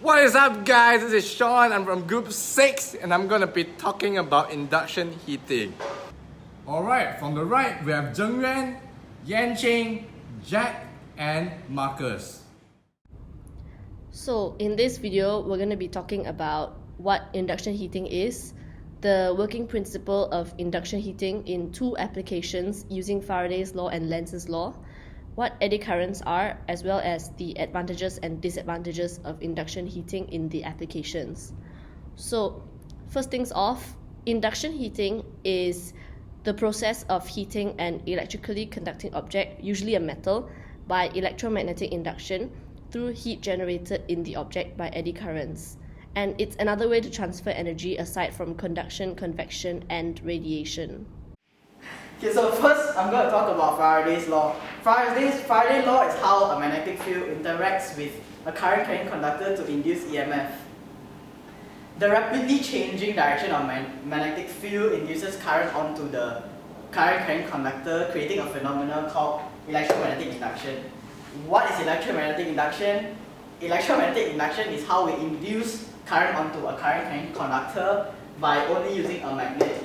What is up, guys? This is Sean. I'm from Group 6 and I'm gonna be talking about induction heating. Alright, from the right we have Zheng Yuan, Yanqing, Jack, and Marcus. So in this video, we're going to be talking about what induction heating is, the working principle of induction heating in two applications using Faraday's law and Lenz's law, what eddy currents are, as well as the advantages and disadvantages of induction heating in the applications. So first things off, induction heating is the process of heating an electrically conducting object, usually a metal, by electromagnetic induction through heat generated in the object by eddy currents. And it's another way to transfer energy aside from conduction, convection, and radiation. Okay, so first I'm going to talk about Faraday's law. Faraday's law is how a magnetic field interacts with a current-carrying conductor to induce EMF. The rapidly changing direction of magnetic field induces current onto the current-carrying conductor, creating a phenomenon called electromagnetic induction. What is electromagnetic induction? Electromagnetic induction is how we induce current onto a current-carrying conductor by only using a magnet.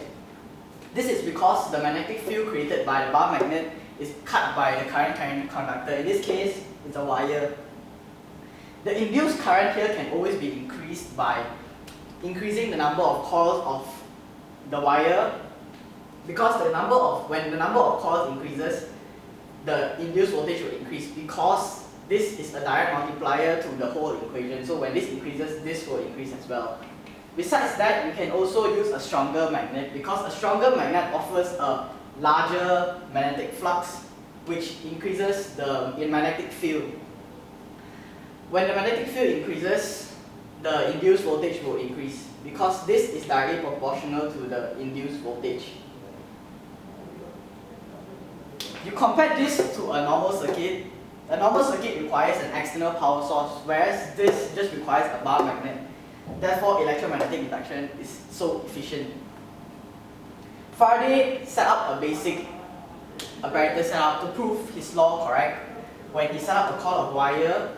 This is because the magnetic field created by the bar magnet is cut by the current-carrying conductor. In this case, it's a wire. The induced current here can always be increased by increasing the number of coils of the wire, because when the number of coils increases, the induced voltage will increase, because this is a direct multiplier to the whole equation. So when this increases, this will increase as well. Besides that, we can also use a stronger magnet, because a stronger magnet offers a larger magnetic flux, which increases the magnetic field. When the magnetic field increases, the induced voltage will increase, because this is directly proportional to the induced voltage. You compare this to a normal circuit. A normal circuit requires an external power source, whereas this just requires a bar magnet. Therefore, electromagnetic induction is so efficient. Faraday set up a basic apparatus setup to prove his law correct when he set up a coil of wire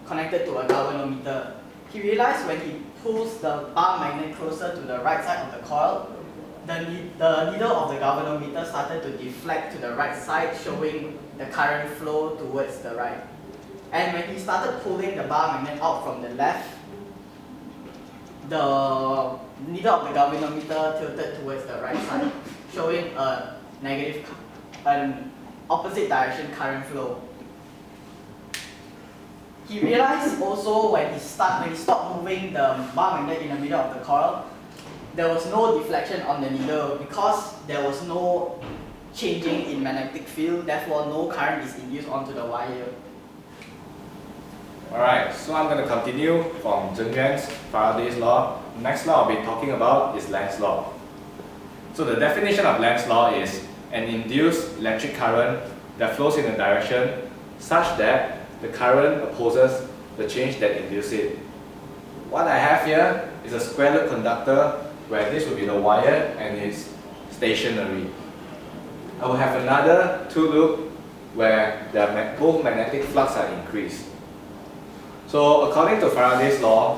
connected to a galvanometer. He realized when he pulls the bar magnet closer to the right side of the coil, the needle of the galvanometer started to deflect to the right side, showing the current flow towards the right. And when he started pulling the bar magnet out from the left, the needle of the galvanometer tilted towards the right side, showing an opposite direction current flow. He realized also when he stopped moving the bar magnet in the middle of the coil, there was no deflection on the needle, because there was no changing in magnetic field, therefore no current is induced onto the wire. Alright, so I'm going to continue from Zheng Yuan's Faraday's law. The next law I'll be talking about is Lenz's law. So the definition of Lenz's law is an induced electric current that flows in a direction such that the current opposes the change that induces it. What I have here is a square loop conductor where this will be the wire and it's stationary. I will have another two loop where both magnetic flux are increased. So according to Faraday's law,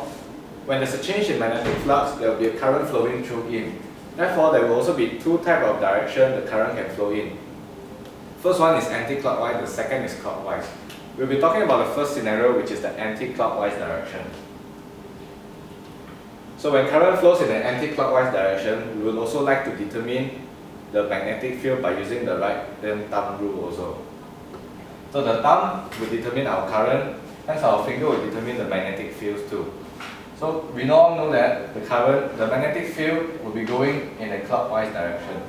when there's a change in magnetic flux, there will be a current flowing through in. Therefore, there will also be two types of direction the current can flow in. First one is anti-clockwise, the second is clockwise. We'll be talking about the first scenario, which is the anti-clockwise direction. So when current flows in an anti-clockwise direction, we will also like to determine the magnetic field by using the right-hand thumb rule also. So the thumb will determine our current, hence our finger will determine the magnetic fields too. So we all know that the magnetic field will be going in a clockwise direction.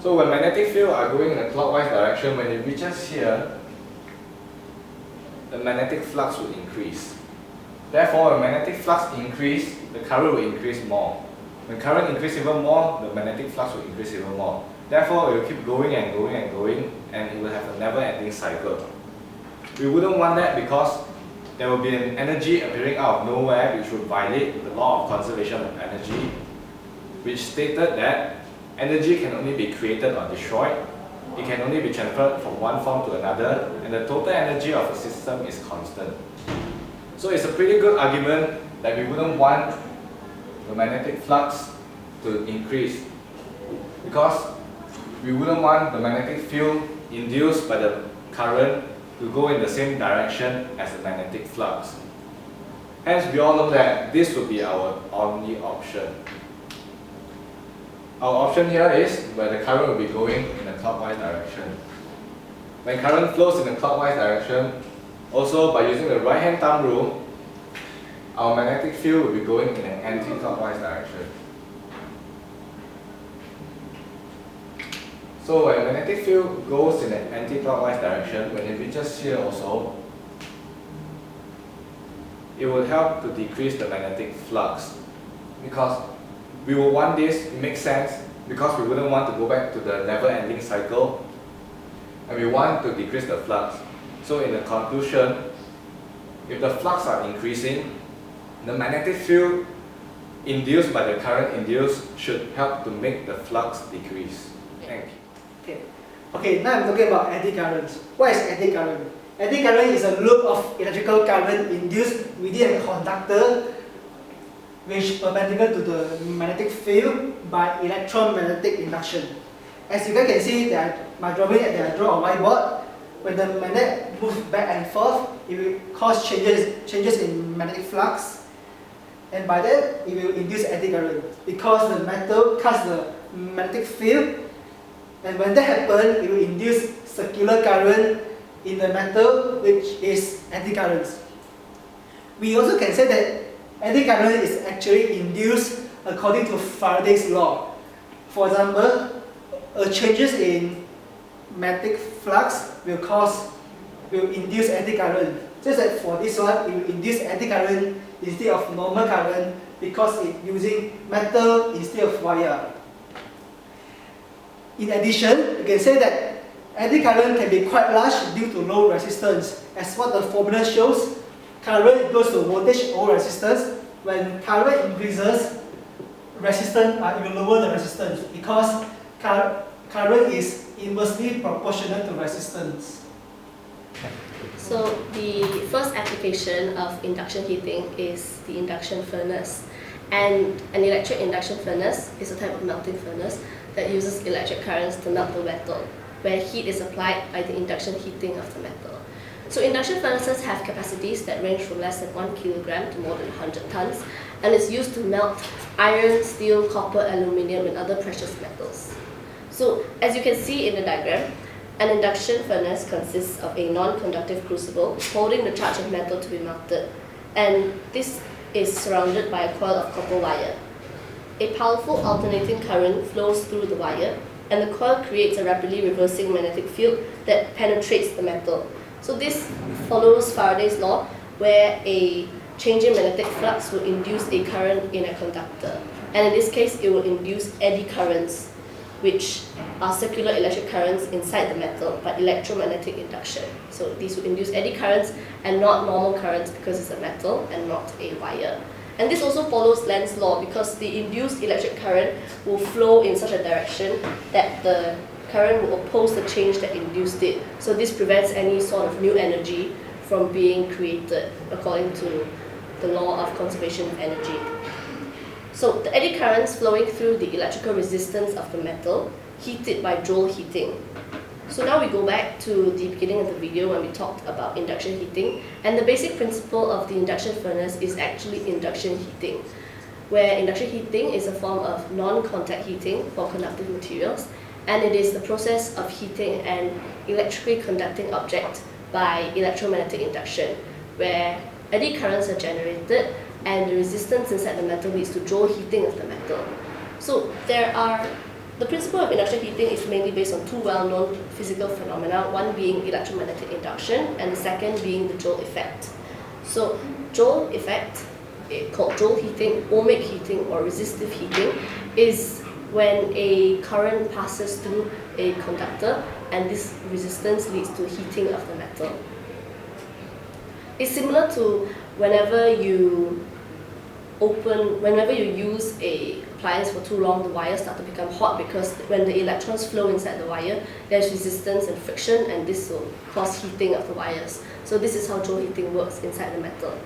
So when magnetic fields are going in a clockwise direction, when it reaches here, the magnetic flux will increase. Therefore, when magnetic flux increase, the current will increase more. When current increases even more, the magnetic flux will increase even more. Therefore, it will keep going and going and going, and it will have a never-ending cycle. We wouldn't want that, because there will be an energy appearing out of nowhere which would violate the law of conservation of energy, which stated that energy can only be created or destroyed. It can only be transferred from one form to another, and the total energy of a system is constant. So it's a pretty good argument that we wouldn't want the magnetic flux to increase, because we wouldn't want the magnetic field induced by the current to go in the same direction as the magnetic flux. Hence, we all know that this would be our only option. Our option here is where the current will be going in a clockwise direction. When current flows in a clockwise direction, also by using the right hand thumb rule, our magnetic field will be going in an anti-clockwise direction. So when magnetic field goes in an anti-clockwise direction, when it reaches here also, it will help to decrease the magnetic flux, because we will want this, it makes sense, because we wouldn't want to go back to the never-ending cycle, and we want to decrease the flux. So in the conclusion, if the flux are increasing, the magnetic field induced by the current induced should help to make the flux decrease. Thank you. Okay, now I'm talking about eddy current. What is eddy current? Eddy current is a loop of electrical current induced within a conductor which is perpendicular to the magnetic field by electromagnetic induction. As you guys can see, my drawing that I draw on whiteboard, when the magnet moves back and forth, it will cause changes in magnetic flux, and by that it will induce eddy current because the metal cuts the magnetic field, and when that happens, it will induce circular current in the metal, which is eddy current. We also can say that eddy current is actually induced according to Faraday's law. For example, changes in magnetic flux will induce eddy current. Just like for this one, it will induce eddy current instead of normal current because it's using metal instead of wire. In addition, you can say that eddy current can be quite large due to low resistance. As what the formula shows, current goes to voltage over resistance. When current increases, resistance will lower the resistance because current is inversely proportional to resistance. So the first application of induction heating is the induction furnace. And an electric induction furnace is a type of melting furnace that uses electric currents to melt the metal, where heat is applied by the induction heating of the metal. So induction furnaces have capacities that range from less than 1 kilogram to more than 100 tons, and it's used to melt iron, steel, copper, aluminium, and other precious metals. So as you can see in the diagram, an induction furnace consists of a non-conductive crucible holding the charge of metal to be melted, and this is surrounded by a coil of copper wire. A powerful alternating current flows through the wire, and the coil creates a rapidly reversing magnetic field that penetrates the metal. So this follows Faraday's law, where a change in magnetic flux will induce a current in a conductor, and in this case it will induce eddy currents, which are circular electric currents inside the metal but electromagnetic induction. So these will induce eddy currents and not normal currents because it's a metal and not a wire. And this also follows Lenz's law because the induced electric current will flow in such a direction that the current will oppose the change that induced it. So this prevents any sort of new energy from being created according to the law of conservation of energy. So the eddy currents flowing through the electrical resistance of the metal, heated by Joule heating. So now we go back to the beginning of the video when we talked about induction heating, and the basic principle of the induction furnace is actually induction heating, where induction heating is a form of non-contact heating for conductive materials, and it is the process of heating an electrically conducting object by electromagnetic induction, where eddy currents are generated and the resistance inside the metal leads to Joule heating of the metal. So the principle of induction heating is mainly based on two well-known physical phenomena, one being electromagnetic induction and the second being the Joule effect. So Joule effect, called Joule heating, ohmic heating or resistive heating, is when a current passes through a conductor and this resistance leads to heating of the metal. It's similar to whenever you use a appliance for too long, the wires start to become hot because when the electrons flow inside the wire, there's resistance and friction, and this will cause heating of the wires. So this is how Joule heating works inside the metal.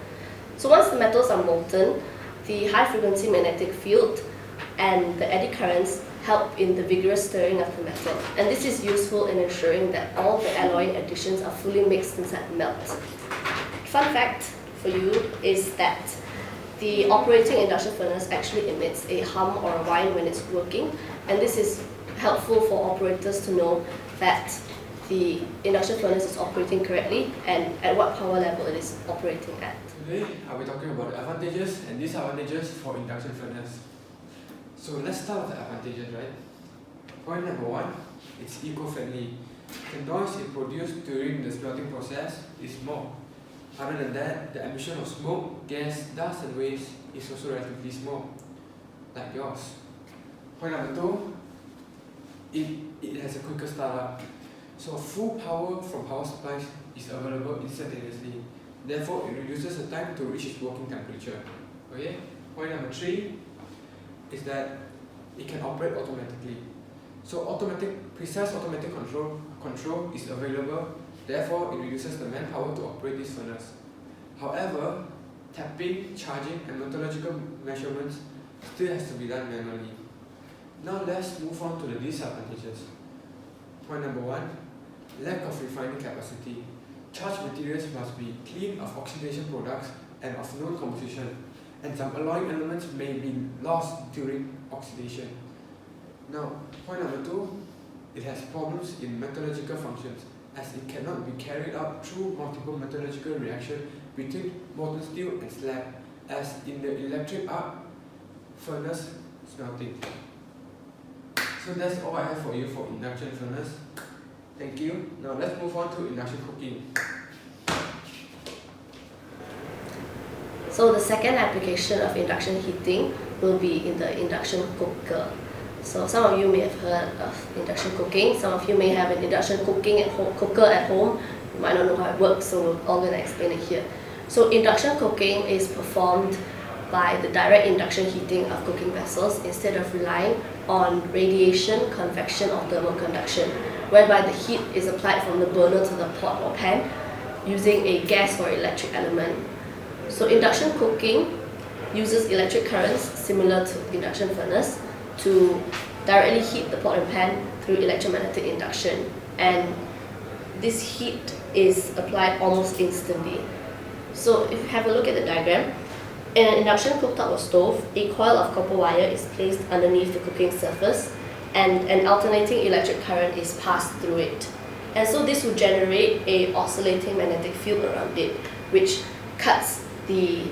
So once the metals are molten, the high frequency magnetic field and the eddy currents help in the vigorous stirring of the metal. And this is useful in ensuring that all the alloying additions are fully mixed inside the melt. Fun fact for you is that the operating induction furnace actually emits a hum or a whine when it's working, and this is helpful for operators to know that the induction furnace is operating correctly and at what power level it is operating at. Today, I'll be talking about the advantages and disadvantages for induction furnace. So let's start with the advantages, right? Point number one, it's eco-friendly. The noise it produced during the smelting process is small. Other than that, the emission of smoke, gas, dust and waste is also relatively small, like yours. Point number two, it has a quicker startup. So full power from power supplies is available instantaneously. Therefore, it reduces the time to reach its working temperature. Okay? Point number three is that it can operate automatically. So precise automatic control is available. Therefore, it reduces the manpower to operate this furnace. However, tapping, charging, and metallurgical measurements still has to be done manually. Now let's move on to the disadvantages. Point number one, lack of refining capacity. Charged materials must be clean of oxidation products and of known composition, and some alloying elements may be lost during oxidation. Now, point number two, it has problems in metallurgical functions, as it cannot be carried out through multiple metallurgical reactions between molten steel and slag, as in the electric arc furnace smelting. So that's all I have for you for induction furnace. Thank you. Now let's move on to induction cooking. So the second application of induction heating will be in the induction cooker. So some of you may have heard of induction cooking. Some of you may have an induction cooker at home. You might not know how it works, so we're all going to explain it here. So induction cooking is performed by the direct induction heating of cooking vessels instead of relying on radiation, convection, or thermal conduction, whereby the heat is applied from the burner to the pot or pan using a gas or electric element. So induction cooking uses electric currents similar to induction furnace to directly heat the pot and pan through electromagnetic induction, and this heat is applied almost instantly. So if you have a look at the diagram, in an induction cooktop or stove, a coil of copper wire is placed underneath the cooking surface and an alternating electric current is passed through it. And so this will generate a oscillating magnetic field around it, which cuts the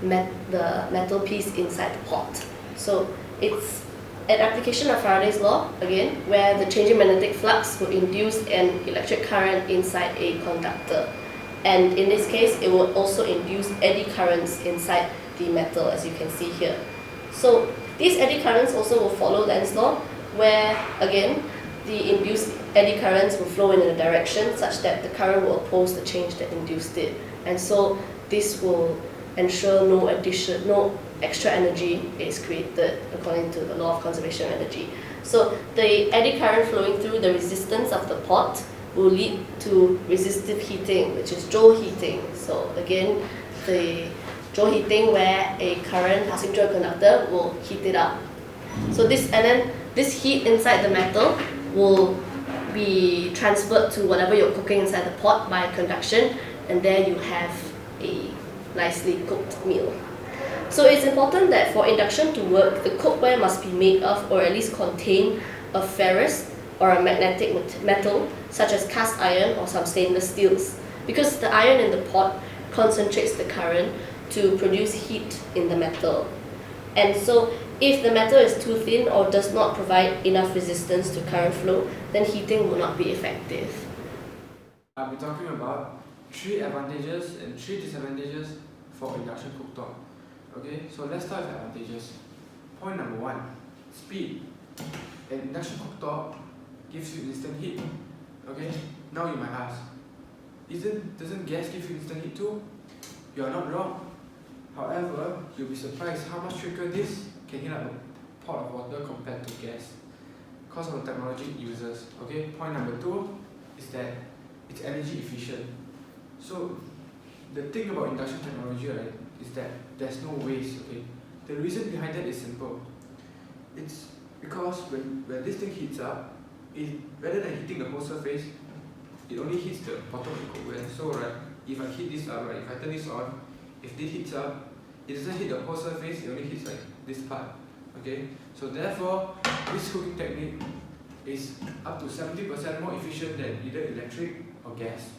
metal piece inside the pot. So it's an application of Faraday's law, again, where the changing magnetic flux will induce an electric current inside a conductor. And in this case, it will also induce eddy currents inside the metal, as you can see here. So these eddy currents also will follow Lenz's law, where again the induced eddy currents will flow in a direction such that the current will oppose the change that induced it. And so this will ensure no extra energy is created according to the law of conservation of energy. So the eddy current flowing through the resistance of the pot will lead to resistive heating, which is Joule heating. So again, the Joule heating where a current passing through a conductor will heat it up. So this heat inside the metal will be transferred to whatever you're cooking inside the pot by conduction, and there you have a nicely cooked meal. So it's important that for induction to work, the cookware must be made of or at least contain a ferrous or a magnetic metal such as cast iron or some stainless steels, because the iron in the pot concentrates the current to produce heat in the metal. And so if the metal is too thin or does not provide enough resistance to current flow, then heating will not be effective. I'll be talking about 3 advantages and 3 disadvantages for induction cooktop. Okay, so let's start with advantages. Point number 1, speed. An induction cooktop gives you instant heat. Okay, now you might ask, doesn't gas give you instant heat too? You are not wrong. However, you'll be surprised how much quicker this can heat up a pot of water compared to gas, because of the technology it uses. Okay, point number 2 is that it's energy efficient. So the thing about induction technology, right, is that there's no waste, okay? The reason behind that is simple. It's because when this thing heats up, rather than hitting the whole surface, it only hits the bottom of the cookware. So right, if I heat this up, right, if I turn this on, if this heats up, it doesn't hit the whole surface, it only hits like this part. Okay? So therefore, this cooking technique is up to 70% more efficient than either electric or gas.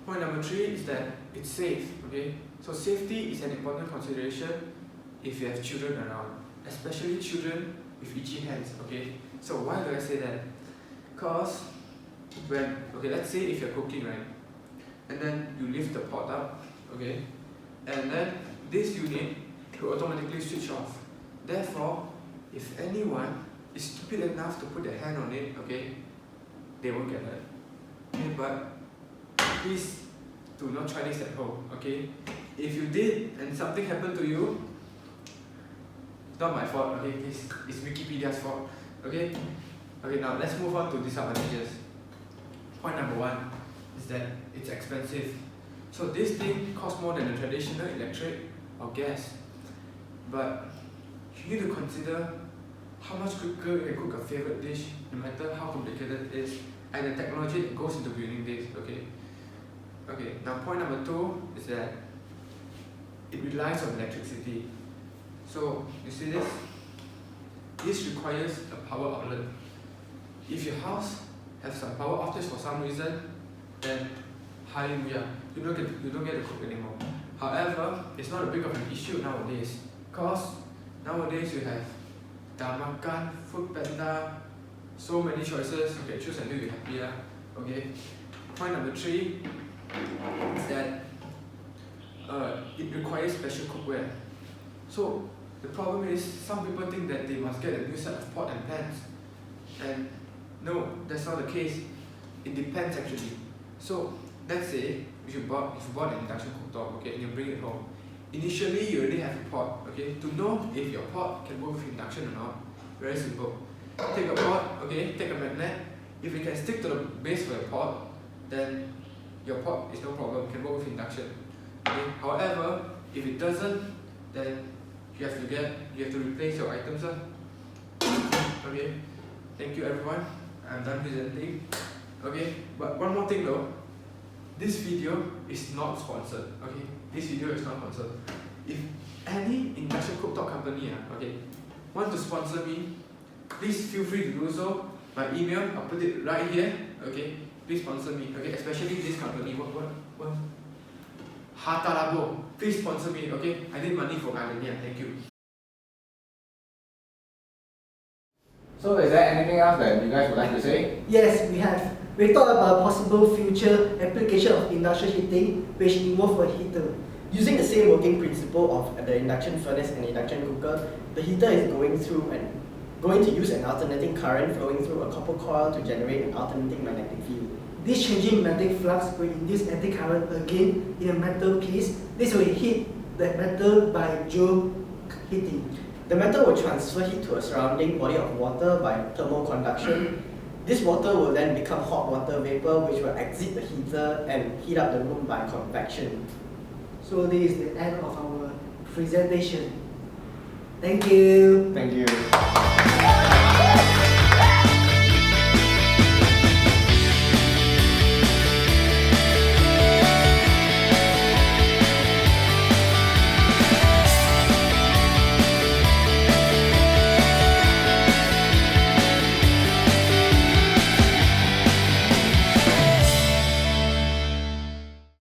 Point number 3 is that it's safe. Okay? So safety is an important consideration if you have children around, especially children with itchy hands. Okay? So why do I say that? Because let's say if you're cooking, right, and then you lift the pot up, okay, and then this unit will automatically switch off. Therefore, if anyone is stupid enough to put their hand on it, okay, they won't get hurt. Okay, but please do not try this at home, okay? If you did and something happened to you, it's not my fault, okay? It's Wikipedia's fault, okay? Okay, now let's move on to disadvantages. Point number 1 is that it's expensive. So this thing costs more than a traditional electric or gas. But you need to consider how much quicker you can cook a favorite dish, no matter how complicated it is, and the technology that goes into building this, okay? Okay, now point number 2 is that it relies on electricity. So, you see this? This requires a power outlet. If your house has some power outage for some reason, then hallelujah, you don't get to cook anymore. However, it's not a big of an issue nowadays, because nowadays you have Damakan, Foodpanda, so many choices. Okay, choose until you're happy. Okay. Point number 3 is that it requires special cookware. So the problem is some people think that they must get a new set of pot and pans, and no, that's not the case. It depends actually. So let's say if you bought an induction cooktop, okay, and you bring it home. Initially, you already have a pot, okay. To know if your pot can work with induction or not, very simple. Take a pot, okay, take a magnet. If it can stick to the base for your pot, then your pot is no problem, can work with induction. Okay. However, if it doesn't, then you have to replace your items. Okay. Thank you everyone. I'm done presenting. Okay, but one more thing though. This video is not sponsored. Okay, this video is not sponsored. If any induction cooktop company, okay, want to sponsor me, please feel free to do so. My email, I'll put it right here. Okay, please sponsor me. Okay, especially this company. What? Harta Labo. Please sponsor me. Okay, I need money for academia. Thank you. So is there anything else that you guys would like to say? Yes, we have. We talked about possible future application of induction heating, which involve a heater. Using the same working principle of the induction furnace and induction cooker, the heater is going to use an alternating current flowing through a copper coil to generate an alternating magnetic field. This changing magnetic flux will induce magnetic current again in a metal piece. This will heat the metal by joule heating. The metal will transfer heat to a surrounding body of water by thermal conduction. This water will then become hot water vapor, which will exit the heater and heat up the room by convection. So this is the end of our presentation. Thank you. Thank you.